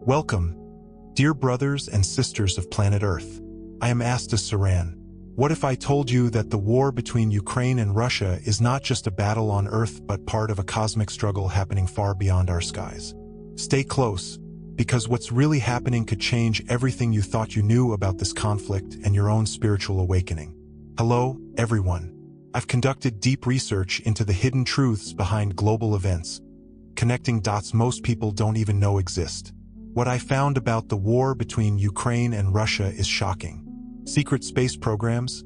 Welcome, dear brothers and sisters of planet Earth. I am Ashtar Sheran. What if I told you that the war between Ukraine and Russia is not just a battle on Earth but part of a cosmic struggle happening far beyond our skies? Stay close, because what's really happening could change everything you thought you knew about this conflict and your own spiritual awakening. Hello, everyone. I've conducted deep research into the hidden truths behind global events, connecting dots most people don't even know exist. What I found about the war between Ukraine and Russia is shocking. Secret space programs,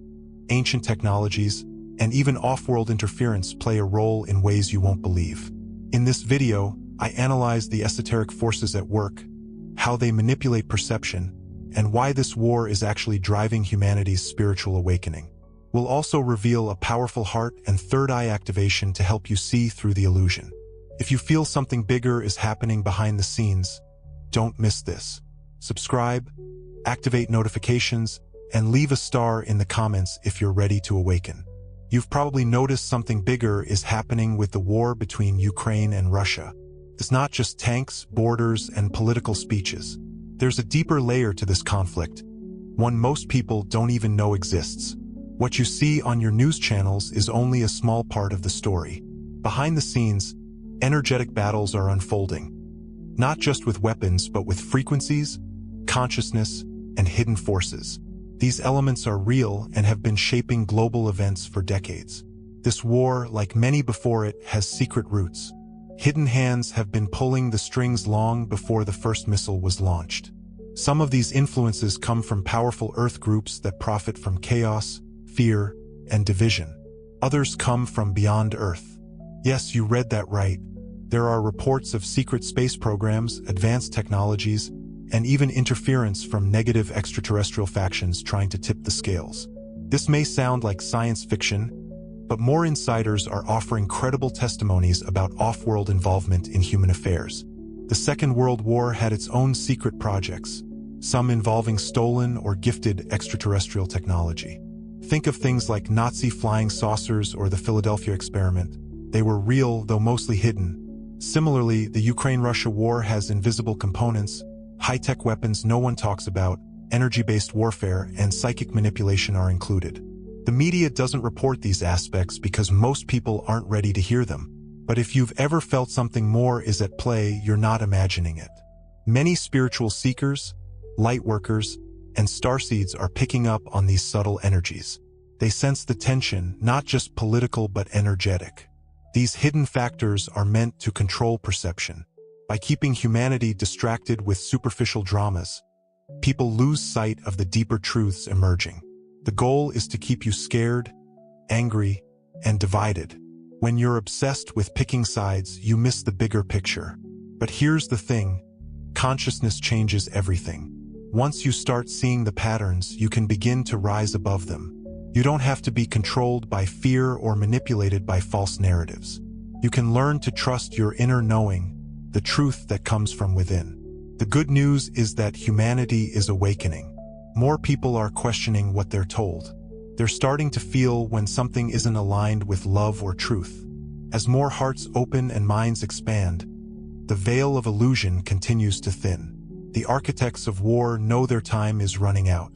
ancient technologies, and even off-world interference play a role in ways you won't believe. In this video, I analyze the esoteric forces at work, how they manipulate perception, and why this war is actually driving humanity's spiritual awakening. We'll also reveal a powerful heart and third eye activation to help you see through the illusion. If you feel something bigger is happening behind the scenes, don't miss this. Subscribe, activate notifications, and leave a star in the comments if you're ready to awaken. You've probably noticed something bigger is happening with the war between Ukraine and Russia. It's not just tanks, borders, and political speeches. There's a deeper layer to this conflict, one most people don't even know exists. What you see on your news channels is only a small part of the story. Behind the scenes, energetic battles are unfolding, not just with weapons but with frequencies, consciousness, and hidden forces. These elements are real and have been shaping global events for decades. This war, like many before it, has secret roots. Hidden hands have been pulling the strings long before the first missile was launched. Some of these influences come from powerful Earth groups that profit from chaos, fear, and division. Others come from beyond Earth. Yes, you read that right. There are reports of secret space programs, advanced technologies, and even interference from negative extraterrestrial factions trying to tip the scales. This may sound like science fiction, but more insiders are offering credible testimonies about off-world involvement in human affairs. The Second World War had its own secret projects, some involving stolen or gifted extraterrestrial technology. Think of things like Nazi flying saucers or the Philadelphia experiment. They were real, though mostly hidden. Similarly, the Ukraine-Russia war has invisible components, high-tech weapons no one talks about, energy-based warfare, and psychic manipulation are included. The media doesn't report these aspects because most people aren't ready to hear them. But if you've ever felt something more is at play, you're not imagining it. Many spiritual seekers, lightworkers, and starseeds are picking up on these subtle energies. They sense the tension, not just political but energetic. These hidden factors are meant to control perception. By keeping humanity distracted with superficial dramas, people lose sight of the deeper truths emerging. The goal is to keep you scared, angry, and divided. When you're obsessed with picking sides, you miss the bigger picture. But here's the thing, consciousness changes everything. Once you start seeing the patterns, you can begin to rise above them. You don't have to be controlled by fear or manipulated by false narratives. You can learn to trust your inner knowing, the truth that comes from within. The good news is that humanity is awakening. More people are questioning what they're told. They're starting to feel when something isn't aligned with love or truth. As more hearts open and minds expand, the veil of illusion continues to thin. The architects of war know their time is running out.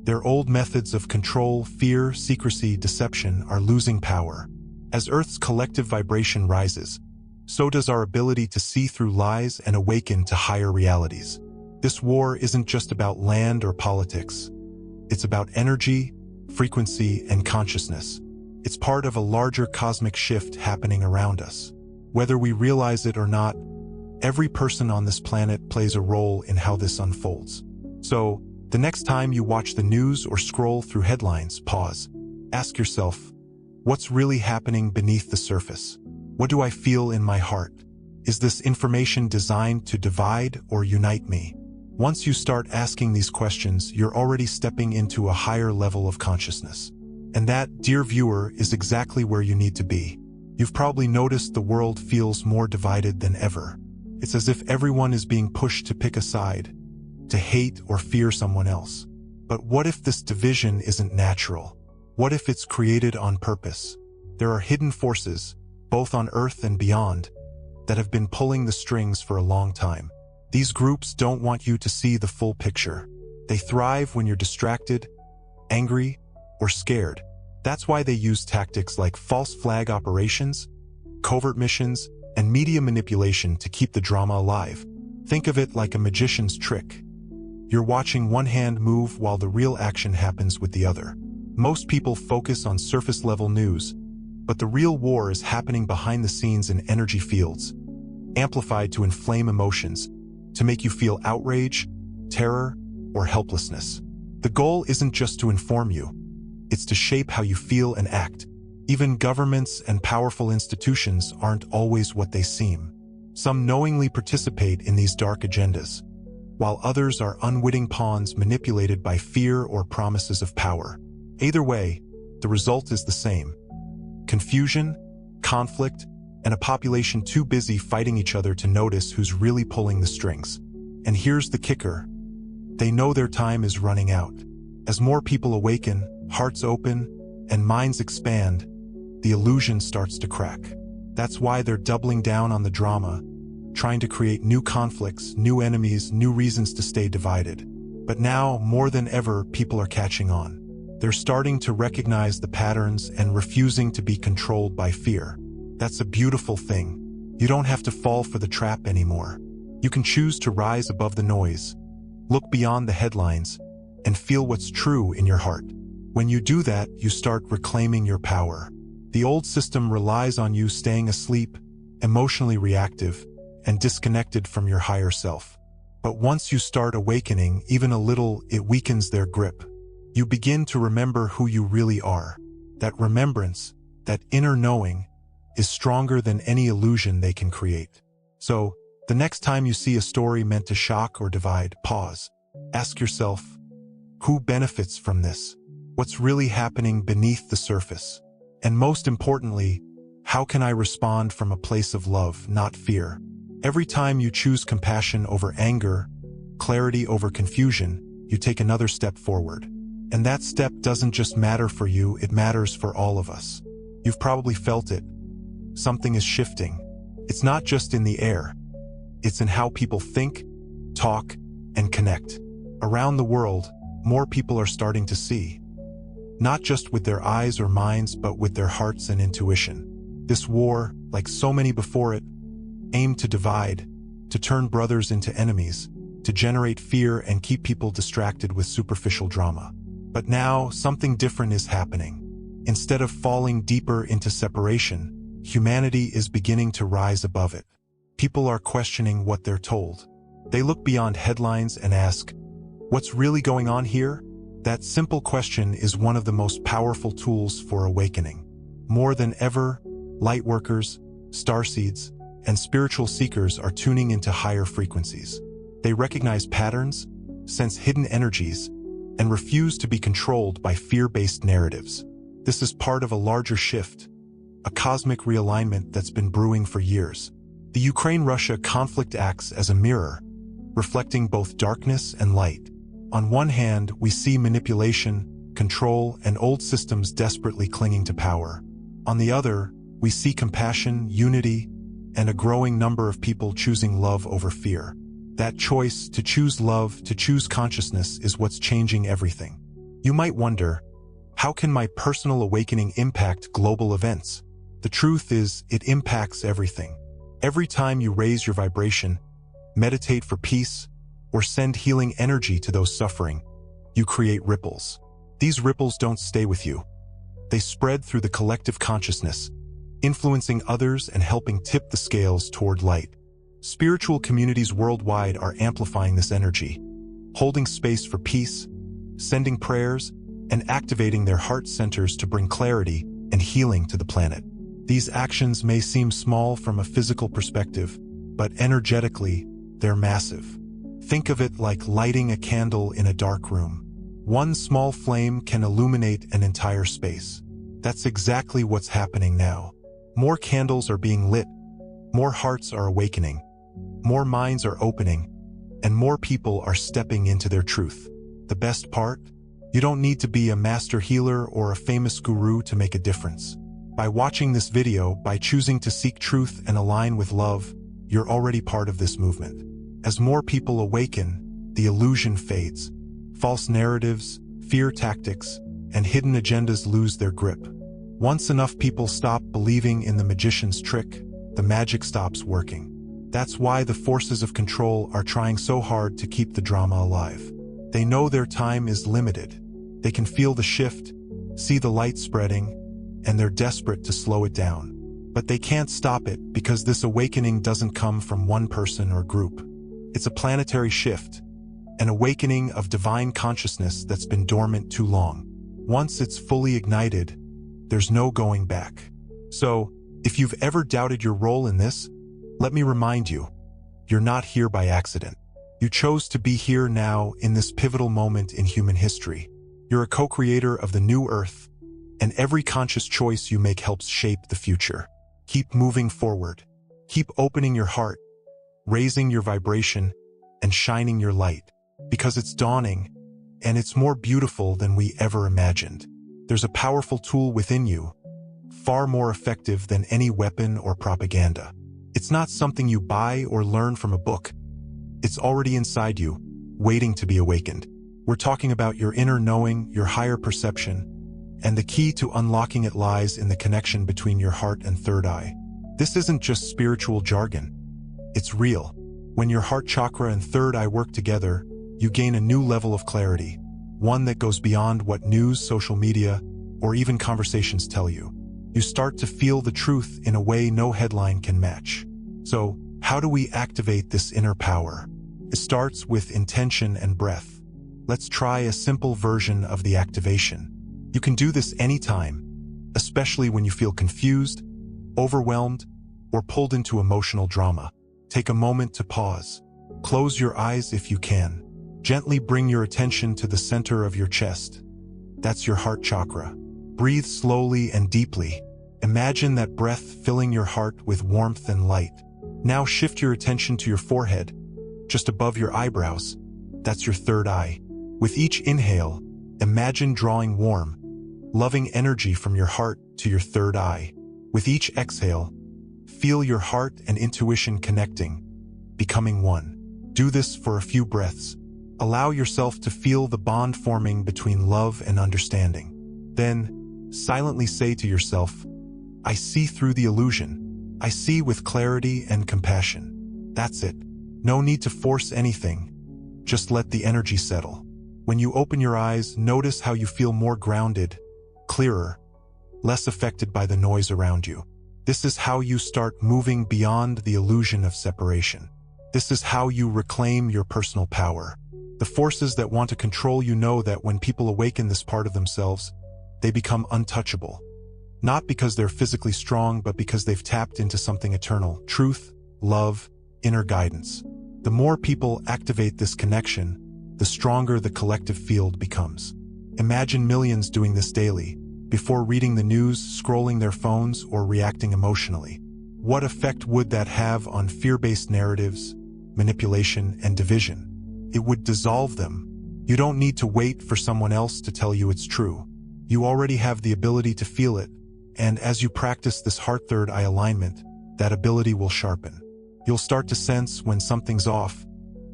Their old methods of control, fear, secrecy, deception are losing power. As Earth's collective vibration rises, so does our ability to see through lies and awaken to higher realities. This war isn't just about land or politics. It's about energy, frequency, and consciousness. It's part of a larger cosmic shift happening around us. Whether we realize it or not, every person on this planet plays a role in how this unfolds. So, the next time you watch the news or scroll through headlines, pause. Ask yourself, what's really happening beneath the surface? What do I feel in my heart? Is this information designed to divide or unite me? Once you start asking these questions, you're already stepping into a higher level of consciousness. And that, dear viewer, is exactly where you need to be. You've probably noticed the world feels more divided than ever. It's as if everyone is being pushed to pick a side, to hate or fear someone else. But what if this division isn't natural? What if it's created on purpose? There are hidden forces, both on Earth and beyond, that have been pulling the strings for a long time. These groups don't want you to see the full picture. They thrive when you're distracted, angry, or scared. That's why they use tactics like false flag operations, covert missions, and media manipulation to keep the drama alive. Think of it like a magician's trick. You're watching one hand move while the real action happens with the other. Most people focus on surface-level news, but the real war is happening behind the scenes in energy fields, amplified to inflame emotions, to make you feel outrage, terror, or helplessness. The goal isn't just to inform you, it's to shape how you feel and act. Even governments and powerful institutions aren't always what they seem. Some knowingly participate in these dark agendas, while others are unwitting pawns manipulated by fear or promises of power. Either way, the result is the same: confusion, conflict, and a population too busy fighting each other to notice who's really pulling the strings. And here's the kicker: they know their time is running out. As more people awaken, hearts open, and minds expand, the illusion starts to crack. That's why they're doubling down on the drama, trying to create new conflicts, new enemies, new reasons to stay divided. But now, more than ever, people are catching on. They're starting to recognize the patterns and refusing to be controlled by fear. That's a beautiful thing. You don't have to fall for the trap anymore. You can choose to rise above the noise, look beyond the headlines, and feel what's true in your heart. When you do that, you start reclaiming your power. The old system relies on you staying asleep, emotionally reactive, and disconnected from your higher self. But once you start awakening, even a little, it weakens their grip. You begin to remember who you really are. That remembrance, that inner knowing, is stronger than any illusion they can create. So, the next time you see a story meant to shock or divide, pause. Ask yourself, who benefits from this? What's really happening beneath the surface? And most importantly, how can I respond from a place of love, not fear? Every time you choose compassion over anger, clarity over confusion, you take another step forward. And that step doesn't just matter for you, it matters for all of us. You've probably felt it. Something is shifting. It's not just in the air. It's in how people think, talk, and connect. Around the world, more people are starting to see. Not just with their eyes or minds, but with their hearts and intuition. This war, like so many before it, aimed to divide, to turn brothers into enemies, to generate fear and keep people distracted with superficial drama. But now, something different is happening. Instead of falling deeper into separation, humanity is beginning to rise above it. People are questioning what they're told. They look beyond headlines and ask, what's really going on here? That simple question is one of the most powerful tools for awakening. More than ever, lightworkers, starseeds, and spiritual seekers are tuning into higher frequencies. They recognize patterns, sense hidden energies, and refuse to be controlled by fear-based narratives. This is part of a larger shift, a cosmic realignment that's been brewing for years. The Ukraine-Russia conflict acts as a mirror, reflecting both darkness and light. On one hand, we see manipulation, control, and old systems desperately clinging to power. On the other, we see compassion, unity, and a growing number of people choosing love over fear. That choice, to choose love, to choose consciousness, is what's changing everything. You might wonder, how can my personal awakening impact global events? The truth is, it impacts everything. Every time you raise your vibration, meditate for peace, or send healing energy to those suffering, you create ripples. These ripples don't stay with you. They spread through the collective consciousness, influencing others and helping tip the scales toward light. Spiritual communities worldwide are amplifying this energy, holding space for peace, sending prayers, and activating their heart centers to bring clarity and healing to the planet. These actions may seem small from a physical perspective, but energetically, they're massive. Think of it like lighting a candle in a dark room. One small flame can illuminate an entire space. That's exactly what's happening now. More candles are being lit, more hearts are awakening, more minds are opening, and more people are stepping into their truth. The best part? You don't need to be a master healer or a famous guru to make a difference. By watching this video, by choosing to seek truth and align with love, you're already part of this movement. As more people awaken, the illusion fades. False narratives, fear tactics, and hidden agendas lose their grip. Once enough people stop believing in the magician's trick, the magic stops working. That's why the forces of control are trying so hard to keep the drama alive. They know their time is limited. They can feel the shift, see the light spreading, and they're desperate to slow it down. But they can't stop it because this awakening doesn't come from one person or group. It's a planetary shift, an awakening of divine consciousness that's been dormant too long. Once it's fully ignited, there's no going back. So, if you've ever doubted your role in this, let me remind you, you're not here by accident. You chose to be here now in this pivotal moment in human history. You're a co-creator of the new Earth, and every conscious choice you make helps shape the future. Keep moving forward. Keep opening your heart, raising your vibration, and shining your light, because it's dawning, and it's more beautiful than we ever imagined. There's a powerful tool within you, far more effective than any weapon or propaganda. It's not something you buy or learn from a book. It's already inside you, waiting to be awakened. We're talking about your inner knowing, your higher perception, and the key to unlocking it lies in the connection between your heart and third eye. This isn't just spiritual jargon. It's real. When your heart chakra and third eye work together, you gain a new level of clarity, one that goes beyond what news, social media, or even conversations tell you. You start to feel the truth in a way no headline can match. So, how do we activate this inner power? It starts with intention and breath. Let's try a simple version of the activation. You can do this anytime, especially when you feel confused, overwhelmed, or pulled into emotional drama. Take a moment to pause. Close your eyes if you can. Gently bring your attention to the center of your chest. That's your heart chakra. Breathe slowly and deeply. Imagine that breath filling your heart with warmth and light. Now shift your attention to your forehead, just above your eyebrows. That's your third eye. With each inhale, imagine drawing warm, loving energy from your heart to your third eye. With each exhale, feel your heart and intuition connecting, becoming one. Do this for a few breaths. Allow yourself to feel the bond forming between love and understanding. Then, silently say to yourself, I see through the illusion. I see with clarity and compassion. That's it. No need to force anything. Just let the energy settle. When you open your eyes, notice how you feel more grounded, clearer, less affected by the noise around you. This is how you start moving beyond the illusion of separation. This is how you reclaim your personal power. The forces that want to control you know that when people awaken this part of themselves, they become untouchable. Not because they're physically strong, but because they've tapped into something eternal: truth, love, inner guidance. The more people activate this connection, the stronger the collective field becomes. Imagine millions doing this daily, before reading the news, scrolling their phones, or reacting emotionally. What effect would that have on fear-based narratives, manipulation, and division? It would dissolve them. You don't need to wait for someone else to tell you it's true. You already have the ability to feel it, and as you practice this heart third eye alignment, that ability will sharpen. You'll start to sense when something's off,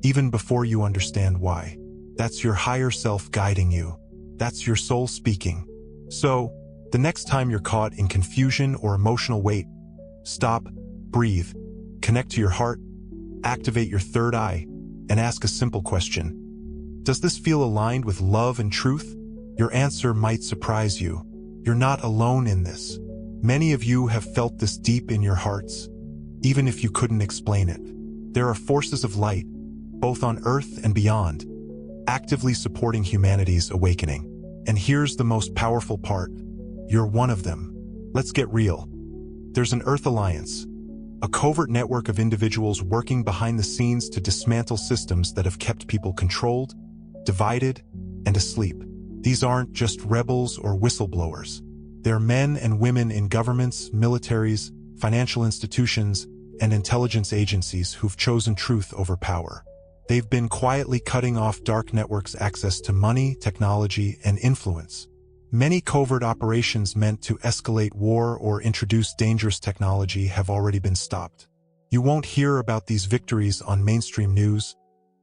even before you understand why. That's your higher self guiding you. That's your soul speaking. So, the next time you're caught in confusion or emotional weight, stop, breathe, connect to your heart, activate your third eye, and ask a simple question. Does this feel aligned with love and truth? Your answer might surprise you. You're not alone in this. Many of you have felt this deep in your hearts, even if you couldn't explain it. There are forces of light, both on Earth and beyond, actively supporting humanity's awakening. And here's the most powerful part. You're one of them. Let's get real. There's an Earth Alliance, a covert network of individuals working behind the scenes to dismantle systems that have kept people controlled, divided, and asleep. These aren't just rebels or whistleblowers. They're men and women in governments, militaries, financial institutions, and intelligence agencies who've chosen truth over power. They've been quietly cutting off dark networks' access to money, technology, and influence. Many covert operations meant to escalate war or introduce dangerous technology have already been stopped. You won't hear about these victories on mainstream news,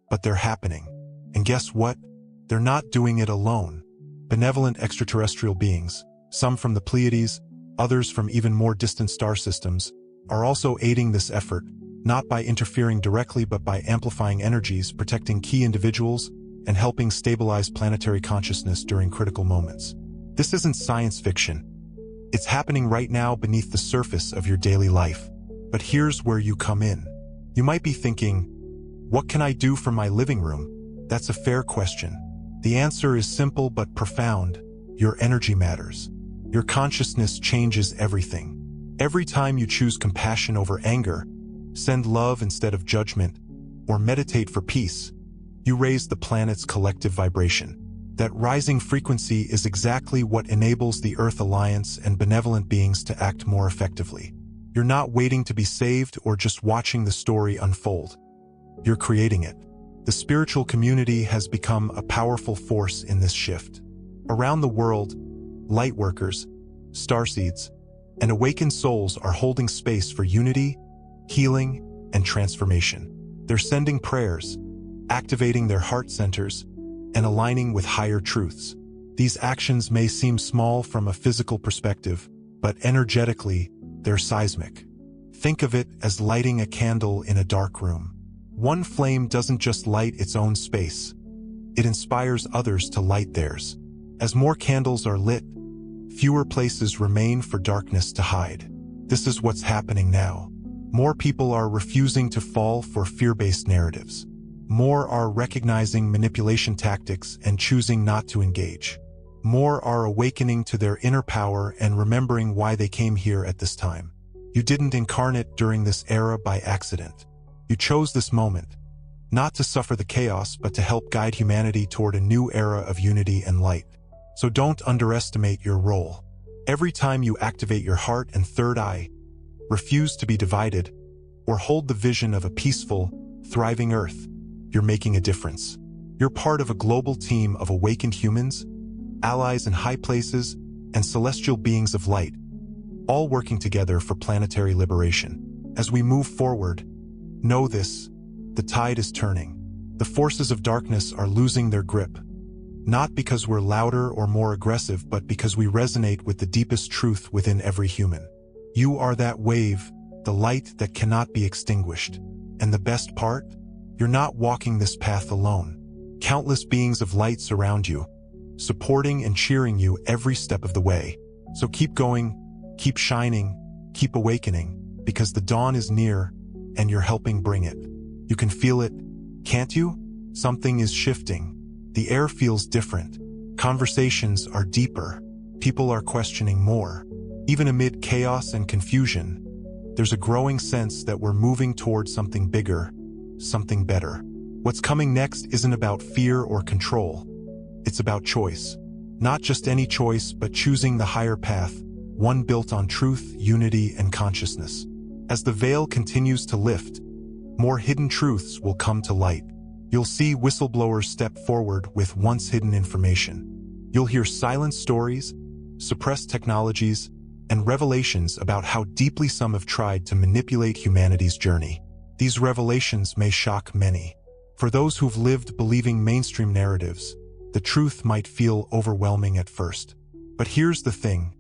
but they're happening. And guess what? They're not doing it alone. Benevolent extraterrestrial beings, some from the Pleiades, others from even more distant star systems, are also aiding this effort, not by interfering directly but by amplifying energies, protecting key individuals, and helping stabilize planetary consciousness during critical moments. This isn't science fiction. It's happening right now beneath the surface of your daily life. But here's where you come in. You might be thinking, what can I do from my living room? That's a fair question. The answer is simple but profound. Your energy matters. Your consciousness changes everything. Every time you choose compassion over anger, send love instead of judgment, or meditate for peace, you raise the planet's collective vibration. That rising frequency is exactly what enables the Earth Alliance and benevolent beings to act more effectively. You're not waiting to be saved or just watching the story unfold. You're creating it. The spiritual community has become a powerful force in this shift. Around the world, lightworkers, starseeds, and awakened souls are holding space for unity, healing, and transformation. They're sending prayers, activating their heart centers, and aligning with higher truths. These actions may seem small from a physical perspective, but energetically, they're seismic. Think of it as lighting a candle in a dark room. One flame doesn't just light its own space. It inspires others to light theirs. As more candles are lit, fewer places remain for darkness to hide. This is what's happening now. More people are refusing to fall for fear-based narratives. More are recognizing manipulation tactics and choosing not to engage. More are awakening to their inner power and remembering why they came here at this time. You didn't incarnate during this era by accident. You chose this moment, not to suffer the chaos, but to help guide humanity toward a new era of unity and light. So don't underestimate your role. Every time you activate your heart and third eye, refuse to be divided, or hold the vision of a peaceful, thriving Earth, you're making a difference. You're part of a global team of awakened humans, allies in high places, and celestial beings of light, all working together for planetary liberation. As we move forward, know this: the tide is turning. The forces of darkness are losing their grip, not because we're louder or more aggressive, but because we resonate with the deepest truth within every human. You are that wave, the light that cannot be extinguished. And the best part? You're not walking this path alone. Countless beings of light surround you, supporting and cheering you every step of the way. So keep going, keep shining, keep awakening, because the dawn is near and you're helping bring it. You can feel it, can't you? Something is shifting. The air feels different. Conversations are deeper. People are questioning more. Even amid chaos and confusion, there's a growing sense that we're moving towards something bigger, something better. What's coming next isn't about fear or control. It's about choice. Not just any choice, but choosing the higher path, one built on truth, unity, and consciousness. As the veil continues to lift, more hidden truths will come to light. You'll see whistleblowers step forward with once hidden information. You'll hear silent stories, suppressed technologies, and revelations about how deeply some have tried to manipulate humanity's journey. These revelations may shock many. For those who've lived believing mainstream narratives, the truth might feel overwhelming at first. But here's the thing: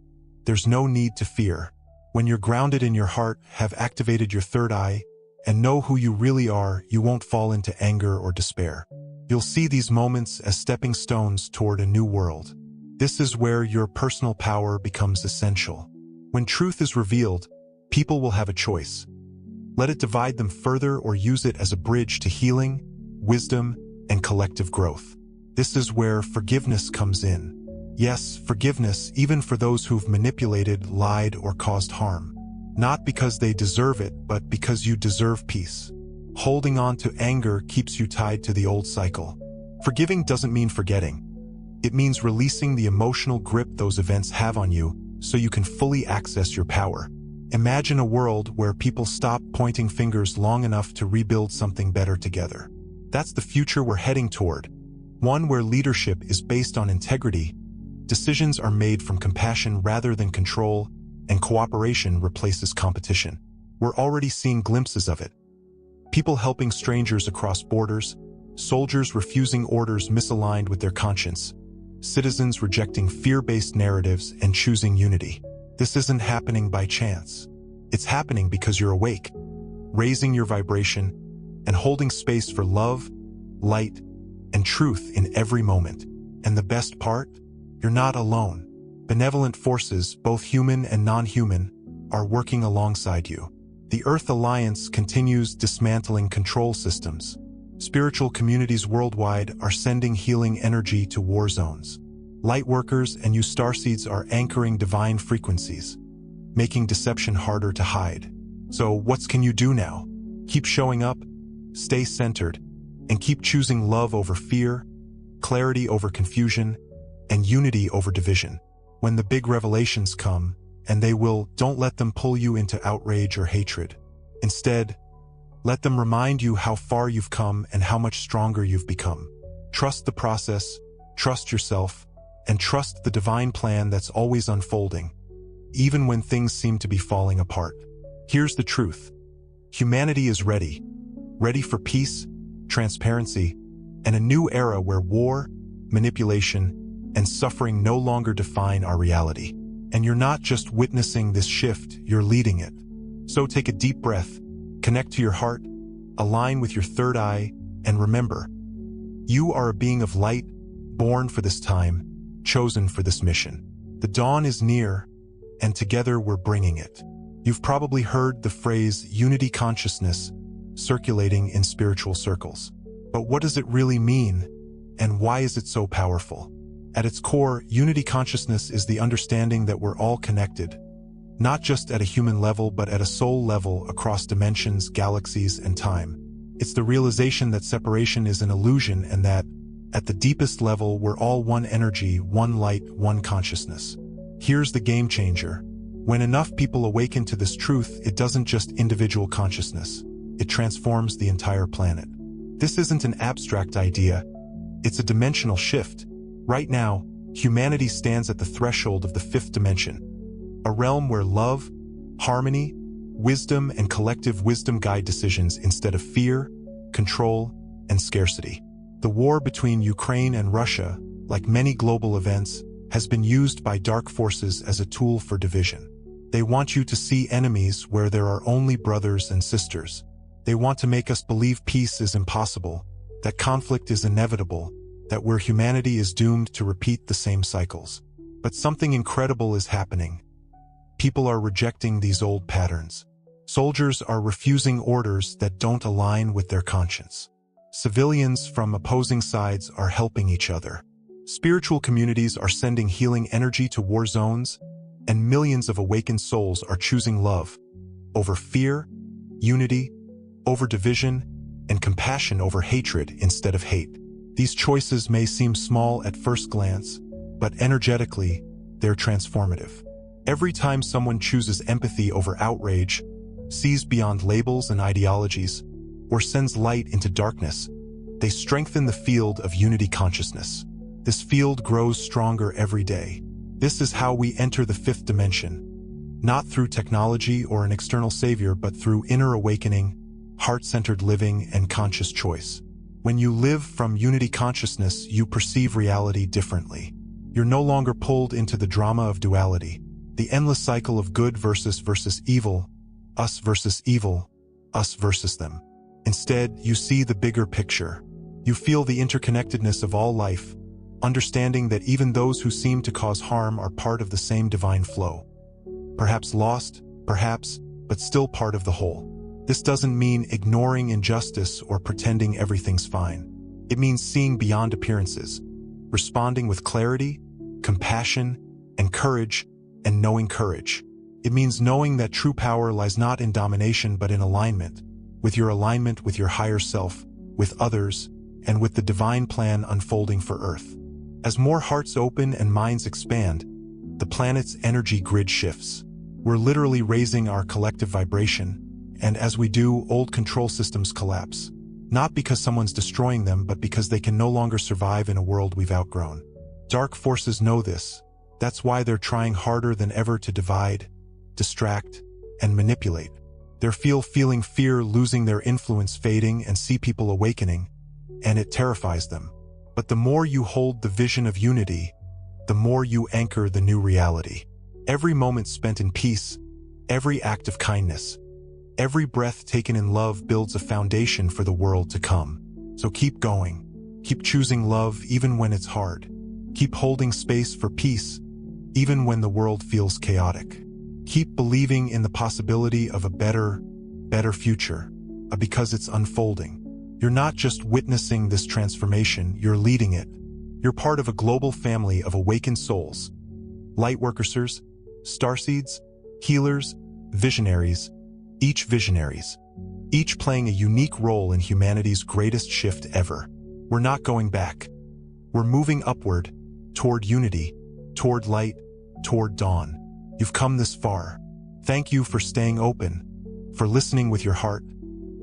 there's no need to fear. When you're grounded in your heart, have activated your third eye, and know who you really are, you won't fall into anger or despair. You'll see these moments as stepping stones toward a new world. This is where your personal power becomes essential. When truth is revealed, people will have a choice. Let it divide them further or use it as a bridge to healing, wisdom, and collective growth. This is where forgiveness comes in. Yes, forgiveness, even for those who've manipulated, lied, or caused harm. Not because they deserve it, but because you deserve peace. Holding on to anger keeps you tied to the old cycle. Forgiving doesn't mean forgetting. It means releasing the emotional grip those events have on you so you can fully access your power. Imagine a world where people stop pointing fingers long enough to rebuild something better together. That's the future we're heading toward. One where leadership is based on integrity, decisions are made from compassion rather than control, and cooperation replaces competition. We're already seeing glimpses of it. People helping strangers across borders, soldiers refusing orders misaligned with their conscience, citizens rejecting fear-based narratives and choosing unity. This isn't happening by chance. It's happening because you're awake, raising your vibration, and holding space for love, light, and truth in every moment. And the best part? You're not alone. Benevolent forces, both human and non-human, are working alongside you. The Earth Alliance continues dismantling control systems. Spiritual communities worldwide are sending healing energy to war zones. Lightworkers and you starseeds are anchoring divine frequencies, making deception harder to hide. So what can you do now? Keep showing up, stay centered, and keep choosing love over fear, clarity over confusion, and unity over division. When the big revelations come, and they will, don't let them pull you into outrage or hatred. Instead, let them remind you how far you've come and how much stronger you've become. Trust the process, trust yourself, and trust the divine plan that's always unfolding, even when things seem to be falling apart. Here's the truth. Humanity is ready for peace, transparency, and a new era where war, manipulation, and suffering no longer define our reality. And you're not just witnessing this shift, you're leading it. So take a deep breath, connect to your heart, align with your third eye, and remember, you are a being of light, born for this time, chosen for this mission. The dawn is near, and together we're bringing it. You've probably heard the phrase unity consciousness circulating in spiritual circles. But what does it really mean, and why is it so powerful? At its core, unity consciousness is the understanding that we're all connected, not just at a human level but at a soul level across dimensions, galaxies, and time. It's the realization that separation is an illusion and that, at the deepest level, we're all one energy, one light, one consciousness. Here's the game changer. When enough people awaken to this truth, it doesn't just individual consciousness. It transforms the entire planet. This isn't an abstract idea. It's a dimensional shift. Right now, humanity stands at the threshold of the fifth dimension, a realm where love, harmony, wisdom, and collective wisdom guide decisions instead of fear, control, and scarcity. The war between Ukraine and Russia, like many global events, has been used by dark forces as a tool for division. They want you to see enemies where there are only brothers and sisters. They want to make us believe peace is impossible, that conflict is inevitable, that where humanity is doomed to repeat the same cycles. But something incredible is happening. People are rejecting these old patterns. Soldiers are refusing orders that don't align with their conscience. Civilians from opposing sides are helping each other. Spiritual communities are sending healing energy to war zones, and millions of awakened souls are choosing love over fear, unity over division, and compassion over hatred instead of hate. These choices may seem small at first glance, but energetically, they're transformative. Every time someone chooses empathy over outrage, sees beyond labels and ideologies, or sends light into darkness, they strengthen the field of unity consciousness. This field grows stronger every day. This is how we enter the fifth dimension, not through technology or an external savior, but through inner awakening, heart-centered living, and conscious choice. When you live from unity consciousness, you perceive reality differently. You're no longer pulled into the drama of duality, the endless cycle of good versus evil, us versus evil, us versus them. Instead, you see the bigger picture. You feel the interconnectedness of all life, understanding that even those who seem to cause harm are part of the same divine flow. Perhaps lost, perhaps, but still part of the whole. This doesn't mean ignoring injustice or pretending everything's fine. It means seeing beyond appearances, responding with clarity, compassion, and courage, and knowing courage. It means knowing that true power lies not in domination but in alignment with your higher self, with others, and with the divine plan unfolding for Earth. As more hearts open and minds expand, the planet's energy grid shifts. We're literally raising our collective vibration, and as we do, old control systems collapse. Not because someone's destroying them, but because they can no longer survive in a world we've outgrown. Dark forces know this. That's why they're trying harder than ever to divide, distract, and manipulate. They're feeling fear, losing their influence, fading, and see people awakening, and it terrifies them. But the more you hold the vision of unity, the more you anchor the new reality. Every moment spent in peace, every act of kindness, every breath taken in love builds a foundation for the world to come. So keep going. Keep choosing love even when it's hard. Keep holding space for peace, even when the world feels chaotic. Keep believing in the possibility of a better future, because it's unfolding. You're not just witnessing this transformation, you're leading it. You're part of a global family of awakened souls. Lightworkers, starseeds, healers, visionaries, each playing a unique role in humanity's greatest shift ever. We're not going back. We're moving upward, toward unity, toward light, toward dawn. You've come this far. Thank you for staying open, for listening with your heart,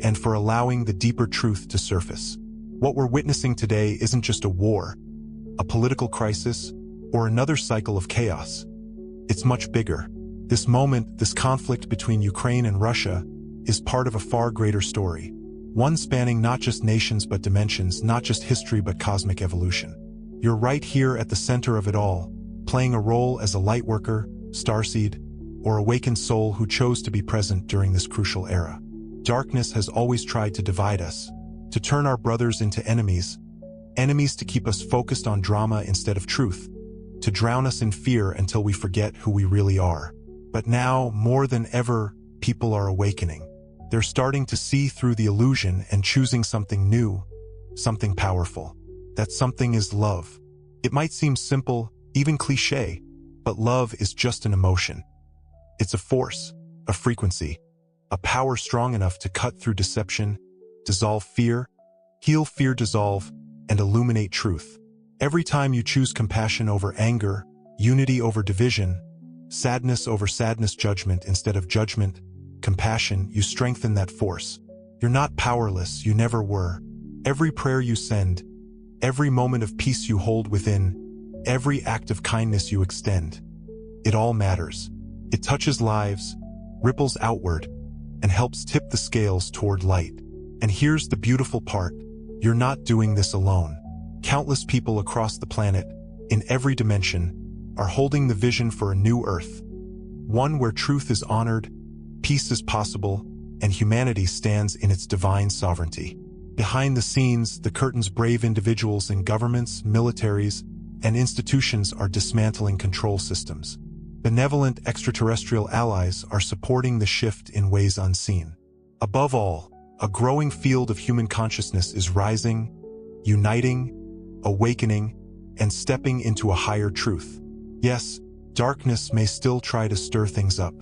and for allowing the deeper truth to surface. What we're witnessing today isn't just a war, a political crisis, or another cycle of chaos. It's much bigger. This moment, this conflict between Ukraine and Russia, is part of a far greater story. One spanning not just nations but dimensions, not just history but cosmic evolution. You're right here at the center of it all, playing a role as a lightworker, starseed, or awakened soul who chose to be present during this crucial era. Darkness has always tried to divide us, to turn our brothers into enemies to keep us focused on drama instead of truth, to drown us in fear until we forget who we really are. But now, more than ever, people are awakening. They're starting to see through the illusion and choosing something new, something powerful. That something is love. It might seem simple, even cliché, but love is just an emotion. It's a force, a frequency, a power strong enough to cut through deception, dissolve fear, heal fear, dissolve, and illuminate truth. Every time you choose compassion over anger, unity over division, sadness over sadness, judgment instead of judgment, compassion, you strengthen that force. You're not powerless, you never were. Every prayer you send, every moment of peace you hold within, every act of kindness you extend, it all matters. It touches lives, ripples outward, and helps tip the scales toward light. And here's the beautiful part. You're not doing this alone. Countless people across the planet, in every dimension, are holding the vision for a new Earth. One where truth is honored, peace is possible, and humanity stands in its divine sovereignty. Behind the scenes, the curtains, brave individuals in governments, militaries, and institutions are dismantling control systems. Benevolent extraterrestrial allies are supporting the shift in ways unseen. Above all, a growing field of human consciousness is rising, uniting, awakening, and stepping into a higher truth. Yes, darkness may still try to stir things up.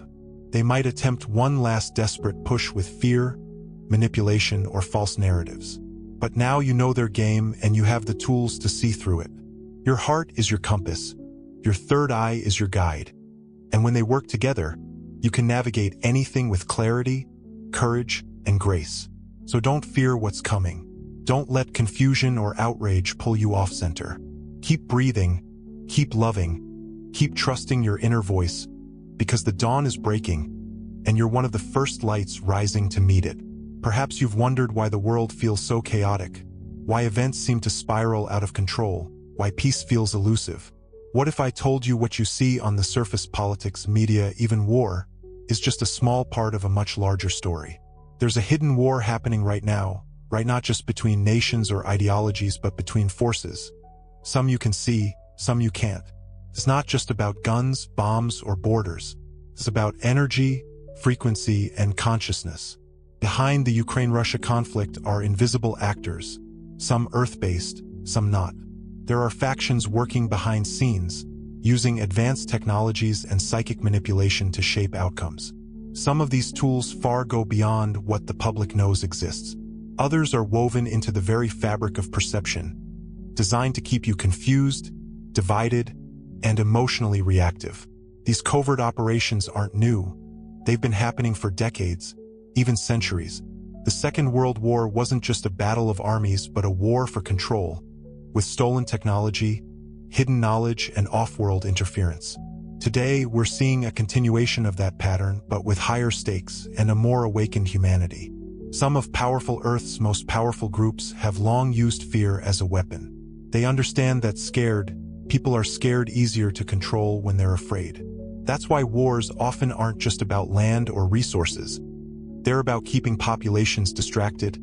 They might attempt one last desperate push with fear, manipulation, or false narratives. But now you know their game and you have the tools to see through it. Your heart is your compass. Your third eye is your guide. And when they work together, you can navigate anything with clarity, courage, and grace. So don't fear what's coming. Don't let confusion or outrage pull you off center. Keep breathing, keep loving, keep trusting your inner voice, because the dawn is breaking, and you're one of the first lights rising to meet it. Perhaps you've wondered why the world feels so chaotic, why events seem to spiral out of control, why peace feels elusive. What if I told you what you see on the surface, politics, media, even war, is just a small part of a much larger story? There's a hidden war happening right now, right? Not just between nations or ideologies, but between forces. Some you can see, some you can't. It's not just about guns, bombs, or borders. It's about energy, frequency, and consciousness. Behind the Ukraine-Russia conflict are invisible actors, some Earth-based, some not. There are factions working behind scenes, using advanced technologies and psychic manipulation to shape outcomes. Some of these tools far go beyond what the public knows exists. Others are woven into the very fabric of perception, designed to keep you confused, divided, and emotionally reactive. These covert operations aren't new. They've been happening for decades, even centuries. The Second World War wasn't just a battle of armies, but a war for control, with stolen technology, hidden knowledge, and off-world interference. Today, we're seeing a continuation of that pattern, but with higher stakes and a more awakened humanity. Some of powerful Earth's most powerful groups have long used fear as a weapon. They understand that people are scared easier to control when they're afraid. That's why wars often aren't just about land or resources. They're about keeping populations distracted,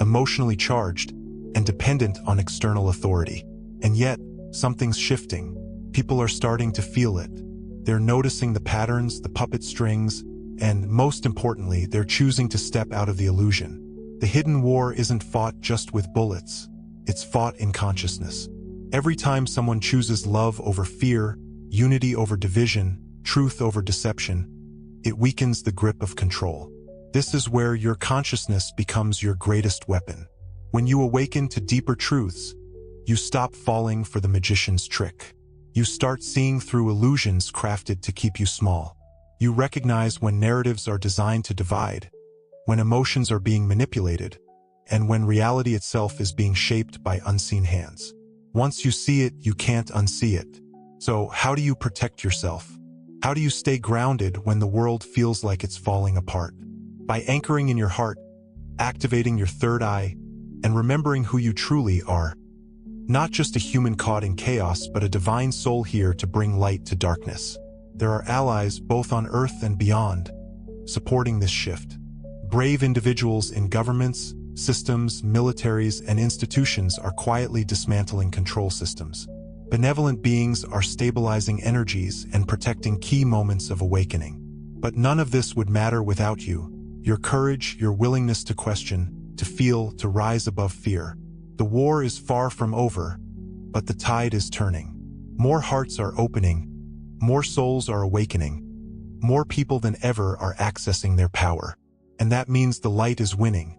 emotionally charged, and dependent on external authority. And yet, something's shifting. People are starting to feel it. They're noticing the patterns, the puppet strings, and most importantly, they're choosing to step out of the illusion. The hidden war isn't fought just with bullets. It's fought in consciousness. Every time someone chooses love over fear, unity over division, truth over deception, it weakens the grip of control. This is where your consciousness becomes your greatest weapon. When you awaken to deeper truths, you stop falling for the magician's trick. You start seeing through illusions crafted to keep you small. You recognize when narratives are designed to divide, when emotions are being manipulated, and when reality itself is being shaped by unseen hands. Once you see it, you can't unsee it. So, how do you protect yourself? How do you stay grounded when the world feels like it's falling apart? By anchoring in your heart, activating your third eye, and remembering who you truly are. Not just a human caught in chaos, but a divine soul here to bring light to darkness. There are allies both on Earth and beyond, supporting this shift. Brave individuals in governments, systems, militaries, and institutions are quietly dismantling control systems. Benevolent beings are stabilizing energies and protecting key moments of awakening. But none of this would matter without you. Your courage, your willingness to question, to feel, to rise above fear. The war is far from over, but the tide is turning. More hearts are opening, more souls are awakening, more people than ever are accessing their power. And that means the light is winning.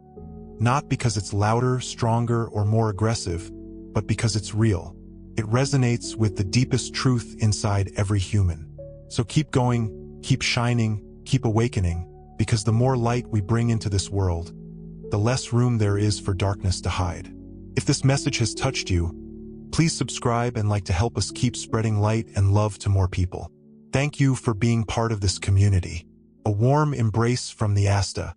Not because it's louder, stronger, or more aggressive, but because it's real. It resonates with the deepest truth inside every human. So keep going, keep shining, keep awakening, because the more light we bring into this world, the less room there is for darkness to hide. If this message has touched you, please subscribe and like to help us keep spreading light and love to more people. Thank you for being part of this community. A warm embrace from the Ashtar.